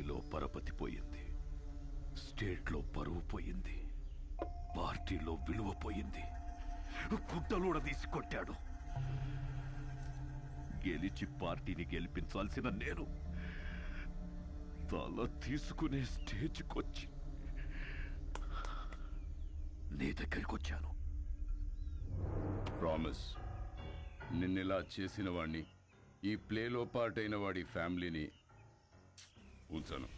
ఫ్యామిలీలో పరపతి పోయింది, స్టేట్లో పరువు పోయింది, పార్టీలో విలువ పోయింది. గుడ్డలూడ తీసి కొట్టాడు. గెలిచి పార్టీని గెలిపించాల్సిన నేను తల తీసుకునే స్టేజ్కొచ్చి నీ దగ్గరికి వచ్చాను. ప్రామిస్, నిన్నెలా చేసిన వాణ్ణి, ఈ ప్లేలో పార్ట్ అయిన వాడి ఫ్యామిలీని ఉంచాను.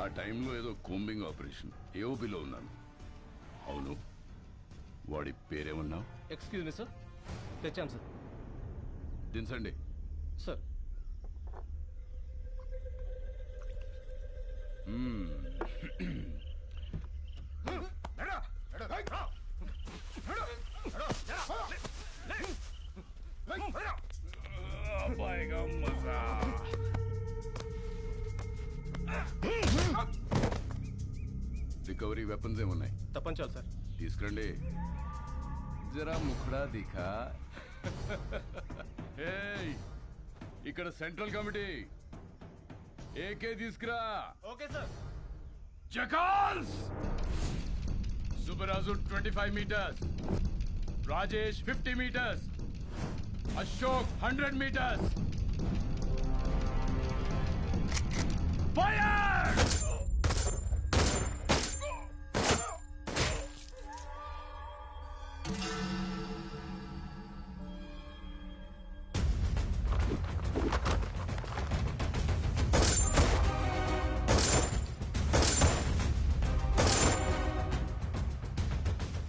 ఆ టైంలో ఏదో కోంబింగ్ ఆపరేషన్ ఏఓబిలో ఉన్నాను. అవును, వాడి పేరేమన్నావు? ఎక్స్క్యూజ్ మీ సార్, తెచ్చాం సార్. దించండి. సార్ రికవరీ వెపన్స్ ఏమున్నాయి? తప్పంచాలి సార్. తీసుకురండి. జరా ముఖడా దిఖా. ఏయ్, ఇక్కడ సెంట్రల్ కమిటీ, ఏకే తీసుకురా. Okay sir. జకాల్స్. Subbaraju 25 meters, Rajesh 50 meters, Ashok 100 meters. Fire!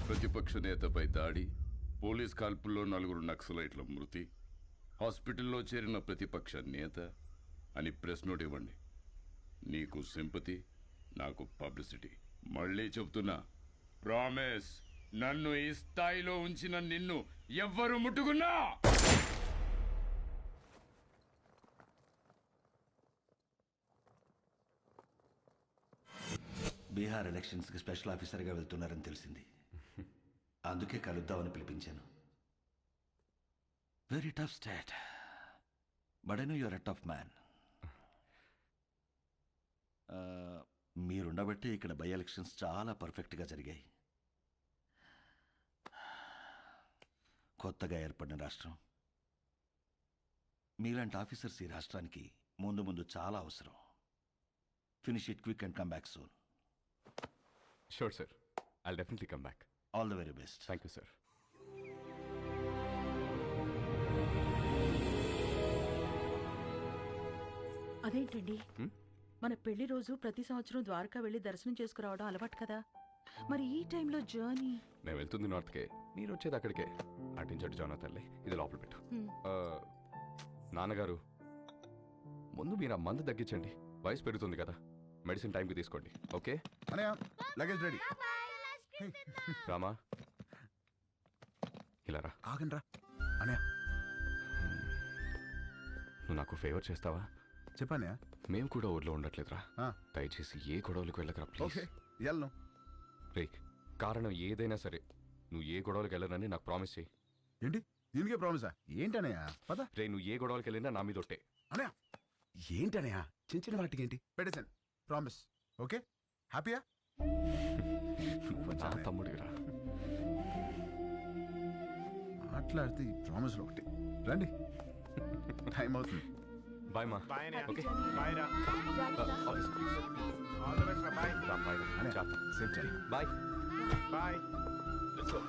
ప్రతిపక్ష నేతపై దాడి, పోలీస్ కాల్పుల్లో 4 నక్సలైట్ల మృతి, హాస్పిటల్లో చేరిన ప్రతిపక్ష నేత అని ప్రెస్ నోట్ ఇవ్వండి. నీకు సింపతి, నాకు పబ్లిసిటీ. మళ్ళీ చెప్తున్నా, ప్రామిస్, నన్ను ఈ స్థాయిలో ఉంచిన నిన్ను ఎవ్వరు ముట్టుకున్నా. బీహార్ ఎలక్షన్స్కి స్పెషల్ ఆఫీసర్గా వెళ్తున్నారని తెలిసింది. అందుకే కలుద్దామని పిలిపించాను. Very tough state, but I know your a tough man. మీరుండబట్టి ఇక్కడ బై ఎలక్షన్స్ చాలా పర్ఫెక్ట్గా జరిగాయి. కొత్తగా ఏర్పడిన రాష్ట్రం, మీలాంటి ఆఫీసర్స్ ఈ రాష్ట్రానికి ముందు ముందు చాలా అవసరం. Finish it quick and come back soon. Sure sir, I'll definitely come back. All the very best. Thank you sir. అదేంటండి, మన పెళ్లి రోజు ప్రతి సంవత్సరం ద్వారకా వెళ్ళి దర్శనం చేసుకురావడం అలవాటు కదా, మరి ఈ టైంలో జర్నీ? నేను వెళ్తుంది నార్త్కే, మీరు వచ్చేది అక్కడికే. అటించట్టు జానా తల్లి, ఇది లోపల పెట్టు. నాన్నగారు, ముందు మీరు ఆ మందు తగ్గించండి, వయసు పెరుగుతుంది కదా. మెడిసిన్ టైంకి తీసుకోండి, ఓకే? Luggage ready. రామా, ఇలా రా. ఆగండ్రా అనయా. నువ్వు నాకు ఫేవర్ చేస్తావా? చెప్పానయా. మేము కూడా ఊర్లో ఉండట్లేదురా, దయచేసి ఏ గొడవలకు వెళ్ళకరా ప్లీజ్. వెళ్ళను. రే, కారణం ఏదైనా సరే నువ్వు ఏ గొడవలకు వెళ్ళనని నాకు ప్రామిస్ చేయి. ఏంటి దీనికే ప్రామిసా? ఏంటనయా పద. రే, నువ్వు ఏ గొడవలకు వెళ్ళినా నా మీద ఒట్టే. అనయా ఏంటనయా, చిన్న చిన్న వాటికి ఏంటి? పెట్టేశాను, ప్రామిస్. ఓకే, హ్యాపీయా? నా తమ్ముడిరా. మాట్లాడితే ఈ ప్రామిస్లో ఒకటి. రండి, టైం అవుతుంది. బాయ్ మా. ఓకే బాయ్ రా. Office please. All the best రా. బాయ్. రా బాయ్ రా. అనయా సేఫ్ చేయి. Bye bye. Let's go.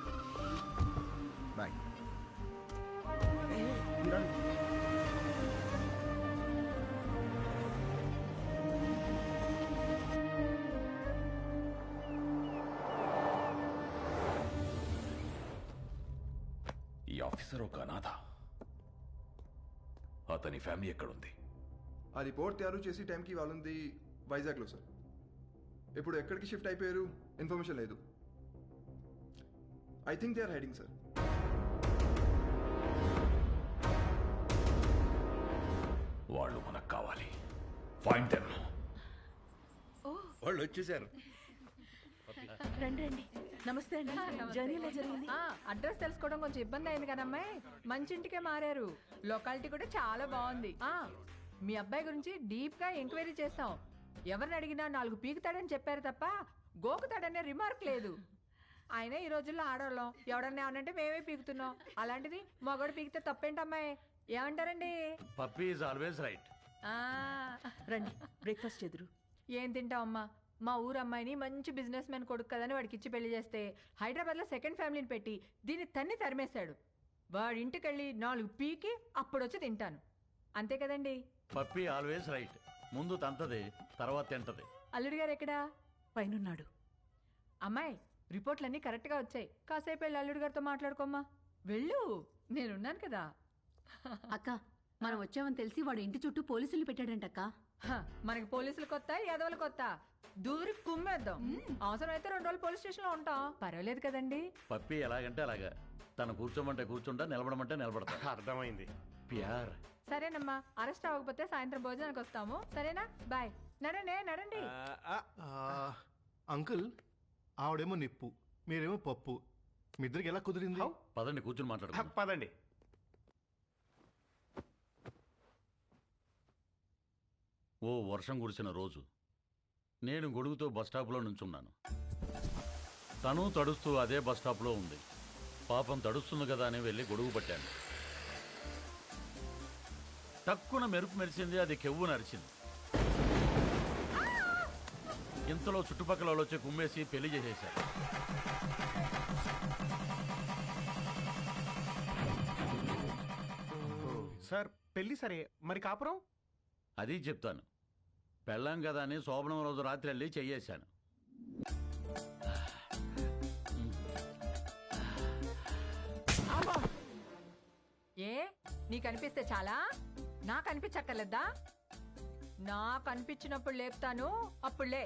Bye. ఈ ఆఫీసర్ ఒక అనాథ. అతని ఫ్యామిలీ ఎక్కడుంది? ఆ రిపోర్ట్ తయారు చేసి టైంకి వాళ్ళుంది వైజాగ్లో సార్. ఇప్పుడు ఎక్కడికి షిఫ్ట్ అయిపోయారు ఇన్ఫర్మేషన్ లేదు. I think they are hiding sir. వాళ్ళు మనకు కావాలి. Find them. వాళ్ళు వచ్చేసారు. రండి రండి. నమస్తే అండి. జర్నీ ఎలా జరిగింది? అడ్రస్ తెలుసుకోవడం కొంచెం ఇబ్బంది అయింది కదమ్మాయి. మంచి ఇంటికే మారారు. లొకాలిటీ కూడా చాలా బాగుంది. మీ అబ్బాయి గురించి డీప్గా ఎంక్వైరీ చేస్తాం. ఎవరిని అడిగినా 4 పీకుతాడని చెప్పారు తప్ప గోకుతాడనే రిమార్క్ లేదు. ఆయన ఈ రోజుల్లో ఆడవాళ్ళం, ఎవడన్నా ఏమనంటే మేమే పీకుతున్నాం. అలాంటిది మగోడు పీకితే తప్పేంటమ్మాయి? ఏమంటారండి? Puppy is always right. ఆ, రండి బ్రేక్ఫాస్ట్ చెదురు. ఏం తింటావమ్మా? మా ఊరు అమ్మాయిని మంచి బిజినెస్ మ్యాన్ కొడుకు కదని వాడికి ఇచ్చి పెళ్లి చేస్తే హైదరాబాద్లో సెకండ్ ఫ్యామిలీని పెట్టి దీన్ని తన్ని తరిమేశాడు. వాడి ఇంటికి వెళ్ళి 4 పీకి అప్పుడొచ్చి తింటాను. అంతే కదండి? Puppy always right. ముందు తంతది, తర్వాత తింటది. అల్లుడి గారు ఎక్కడా? పైనున్నాడు. అమ్మాయి, రిపోర్ట్లన్నీ కరెక్ట్గా వచ్చాయి. కాసేపు వెళ్ళి అల్లుడి గారితో మాట్లాడుకోమ్మా. వెళ్ళు, నేనున్నాను కదా. అక్క మనం వచ్చామని తెలిసి వాడు ఇంటి చుట్టూ పోలీసులు పెట్టాడంటక్క. హ, మనకి పోలీసులు కొత్త, యాదవులు కొత్త. దూరి కుమ్మేద్దాం. అవసరమైతే 2 రోజులు పోలీస్ స్టేషన్లో ఉంటాం. పర్వాలేదు కదండి? పప్పీ ఎలాగంటే అలాగా. తను కూర్చోమంటే కూర్చుంటా, నిలబడమంటే నిలబడతా. అర్థమైంది. ప్యార్. సరేనమ్మా, అరెస్ట్ అవ్వకపోతే సాయంత్రం భోజనానికి వస్తాము. సరేనా? బాయ్. నడండి. అంకుల్, ఆవిడేమో నిప్పు, మీరేమో పప్పు. మీ ఇద్దరికి ఎలా కుదిరింది? పదండి కూర్చుని మాట్లాడుకుందాం. పదండి. ఓ వర్షం కురిసిన రోజు నేను గొడుగుతో బస్టాప్లో నుంచున్నాను. తను తడుస్తూ అదే బస్టాప్లో ఉంది. పాపం తడుస్తుంది కదా అని వెళ్ళి గొడుగు పట్టాను. తక్కువ మెరుపు మెరిసింది, అది కెవ్వు నరిచింది. ఇంతలో చుట్టుపక్కల వాళ్ళు వచ్చి కుమ్మేసి పెళ్లి చేసేశారు. సార్ పెళ్లి సరే, మరి కాపురం? అది చెప్తాను. పెళ్ళాం కదా అని శోభనం రోజు రాత్రి వెళ్ళి చెయ్యేశాను. ఏ, నీకు అనిపిస్తే చాలా? నాకు అనిపించక్కర్లేదా? నాకు అనిపించినప్పుడు లేపుతాను, అప్పుడు లే.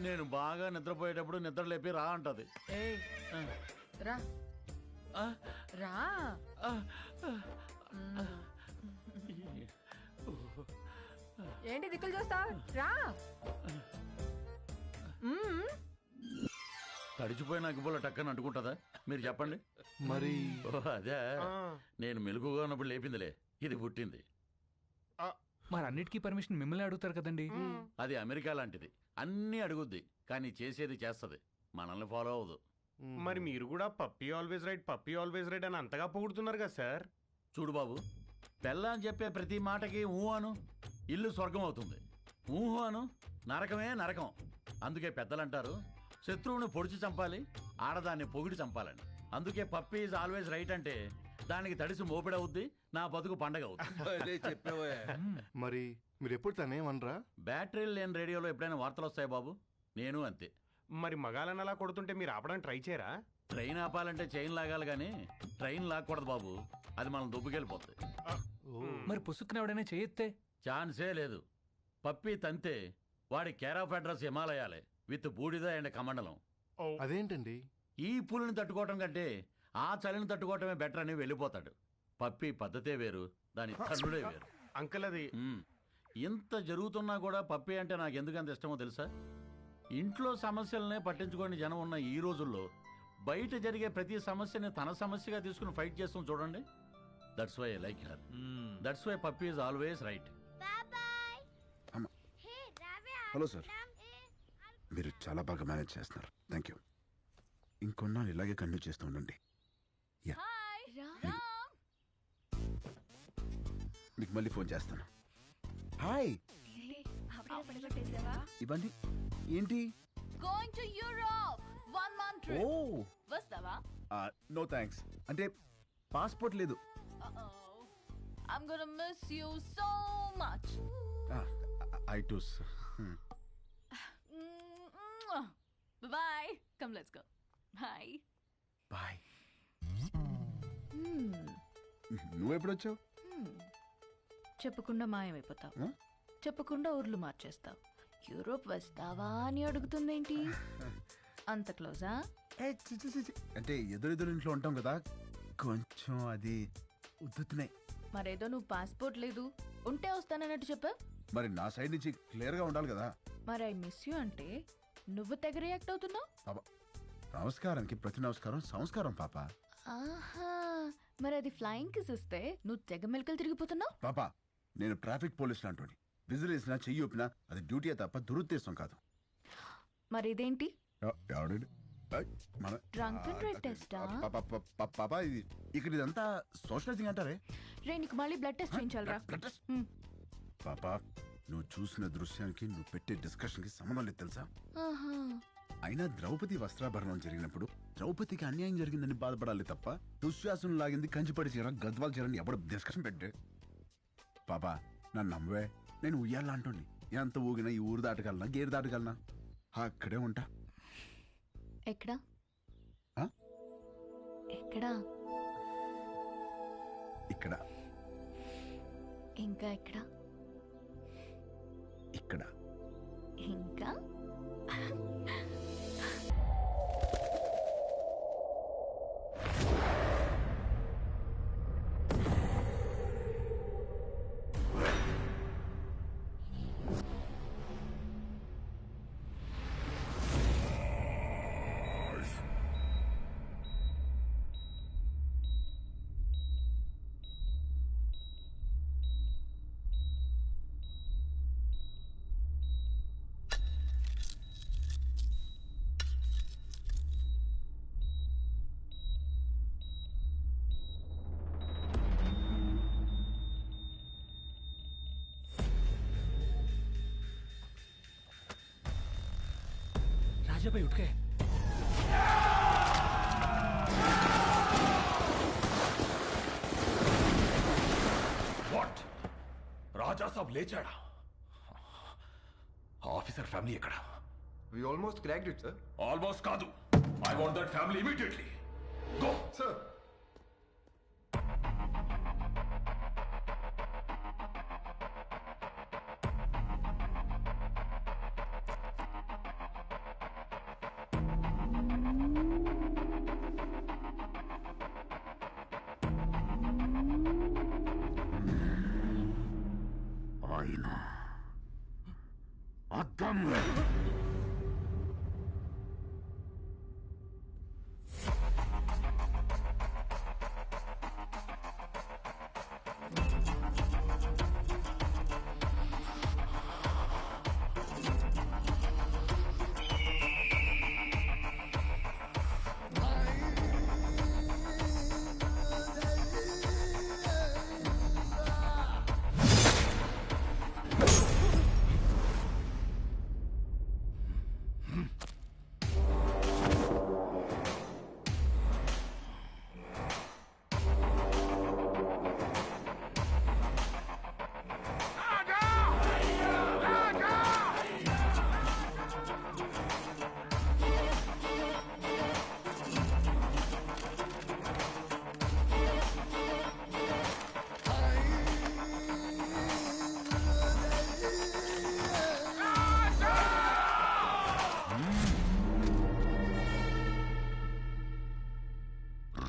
నేను బాగా నిద్రపోయేటప్పుడు నిద్ర లేపి రా అంటది. ఏయ్, రా రా. ఏంటి దిక్కులు చూస్తావు? రా. తడిచిపోయిన అగ్గిపుల్ల టక్కని అంటుకుంటుందా? మీరు చెప్పండి. మరి అదే, నేను మెలుగుగా ఉన్నప్పుడు లేపిందిలే, ఇది పుట్టింది. మరి అన్నిటికీ పర్మిషన్ మిమ్మల్ని అడుగుతారు కదండి. అది అమెరికా లాంటిది, అన్నీ అడుగుద్ది కానీ చేసేది చేస్తుంది, మనల్ని ఫాలో అవ్వదు. మరి మీరు కూడా పప్పీ ఆల్వేస్ రైట్ అని అంతగా పొగుడుతున్నారు కదా సార్. చూడు బాబు, పెళ్ళాం చెప్పే ప్రతి మాటకి ఊహ అను, ఇల్లు స్వర్గం అవుతుంది. ఊహ అను, నరకమే నరకం. అందుకే పెద్దలంటారు, శత్రువుని పొడిచి చంపాలి, ఆడదాన్ని పొగిడి చంపాలని. అందుకే పప్పీ ఈజ్ ఆల్వేస్ రైట్ అంటే దానికి తడిసి మోపిడవుద్ది, నా బతుకు పండగ అవుతుంది. మరి మీరు ఎప్పుడు తనేమనరా? బ్యాటరీలు లేని రేడియోలో ఎప్పుడైనా వార్తలు వస్తాయి బాబు, నేను అంతే. మరి మగాలని అలా కొడుతుంటే మీరు ఆపడానికి ట్రై చేయరా? ట్రైన్ ఆపాలంటే చైన్ లాగాలి కానీ ట్రైన్ లాక్కూడదు బాబు, అది మనం దుబ్బుకెళ్ళిపోతుంది. మరి పుసుక్కున ఎవడైనా చేయొత్తే? ఛాన్సే లేదు. పప్పీ తంతే వాడి కేర్ ఆఫ్ అడ్రస్ హిమాలయాలే, విత్ బూడిద అండ్ కమండలం. అదేంటండి? ఈ పులిని తట్టుకోవటం కంటే ఆ చలిని తట్టుకోవటమే బెటర్ అని వెళ్ళిపోతాడు. పప్పీ పద్ధతే వేరు, దాని తల్లుడే వేరు. అంకుల్ అది ఇంత జరుగుతున్నా కూడా పప్పీ అంటే నాకు ఎందుకంత ఇష్టమో తెలుసా? ఇంట్లో సమస్యలనే పట్టించుకోని జనం ఉన్న ఈ రోజుల్లో బయట జరిగే ప్రతి సమస్యని తన సమస్యగా తీసుకుని ఫైట్ చేస్తాం చూడండి. That's why I like her. That's why puppy is always right. Hello sir, మీరు చాలా బాగా మేనేజ్ చేస్తున్నారు. Thank you. ఇంకొన్నాళ్ళు ఇలాగే కంటిన్యూ చేస్తూ ఉండండి. మీకు మళ్ళీ ఫోన్ చేస్తాను. హాయ్, ఇవన్నీ ఏంటి? Going to Europe 1 month trip. ఓ, వస్తావా? No thanks. అంటే పాస్పోర్ట్ లేదు. I'm gonna miss you so much. I టూస్. Bye. Come, let's go. Bye. Bye. నువ్వెప్పుడు వచ్చావు? చెప్పకుండా మాయమైపోతావు, చెప్పకుండా ఊర్లు మార్చేస్తావు. యూరోప్ వస్తావా అని అడుగుతుందేంటి? అంత క్లోజా? అంటే ఎదురెదురు ఇంట్లో ఉంటాం కదా, కొంచెం అది ఉద్దుతున్నాయి. మరేదో నువ్వు పాస్పోర్ట్ లేదు, ఉంటే వస్తానన్నట్టు చెప్పా. మరి నా సైడ్ నుంచి క్లియర్గా ఉండాలి కదా. మరి ఐ మిస్ యూ అంటే నువ్వు తెగ రియాక్ట్ అవుతున్నావు. పాప, నమస్కారానికి ప్రతి నమస్కారం సంస్కారం పాప. ఆహా, మరి అది ఫ్లయింగ్ కిస్ ఇస్తే నువ్వు తెగ మెలకలు తిరిగిపోతున్నావు. పాప, నేను ట్రాఫిక్ పోలీస్ లాంటి విజిల్ వేసినా చెయ్యి ఊపినా అది డ్యూటీ తప్ప దురుద్దేశం కాదు. మరి ఇదేంటి? ఎవడు డ్రంక్ అండ్ డ్రైవ్ టెస్టా? పాపా ఇది ఇక్కడ ఇదంతా సోషలైజింగ్ అంటారే. రే నీకు మళ్ళీ బ్లడ్ టెస్ట్ చేయించాలరా? పాపా నువ్వు చూసిన దృశ్యానికి నువ్వు పెట్టే డిస్కషన్ కి సంబంధం లేదు తెలుసా? అయినా ద్రౌపది వస్త్రాభరణం జరిగినప్పుడు ద్రౌపదికి అన్యాయం జరిగిందని బాధపడాలి తప్ప దుశ్శాసనం లాగింది కంచిపడి చీర గద్వాల చీరని ఎవడు డిస్కషన్ పెట్టే. పాపా నన్ను నమ్మవే, నేను ఉయ్యాలా అంటుంది. ఎంత ఊగినా ఈ ఊరు దాటగలనా గేరు దాటగలనా? అక్కడే ఉంటా. ఎక్కడా? ఎక్కడా? ఇక్కడ. ఇంకా ఎక్కడా? ఇక్కడ. ఇంకా? भाई उठ गए। వాట్ రాజా సాబ్ లేచాడా? ఆఫీసర్ ఫ్యామిలీ ఎక్కడ? We almost cracked it, sir. Almost కాదు. I want that family immediately. Go sir. అద్దం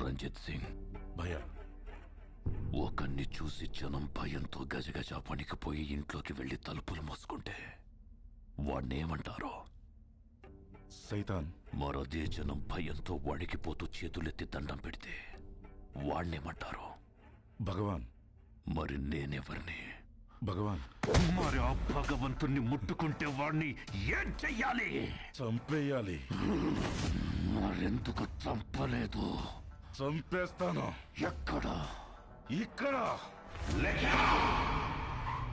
రంజిత్ సింగ్ భయ్యా, ఒకరిని చూసి జనం భయంతో గజగజ వణికిపోయి ఇంట్లోకి వెళ్లి తలుపులు మూసుకుంటే వాణ్ణేమంటారో? సైతాన్. మరదే జనం భయంతో వణికిపోతూ చేతులెత్తి దండం పెడితే వాణ్ణేమంటారో? భగవాన్. మరి నేనెవరిని? భగవాన్. మరి ఆ భగవంతుణ్ణి ముట్టుకుంటే వాణ్ణి ఏం చెయ్యాలి? చంపేయాలి. మరెందుకు చంపలేదు? చంపేస్తాను. ఎక్కడ? ఇక్కడ. లేక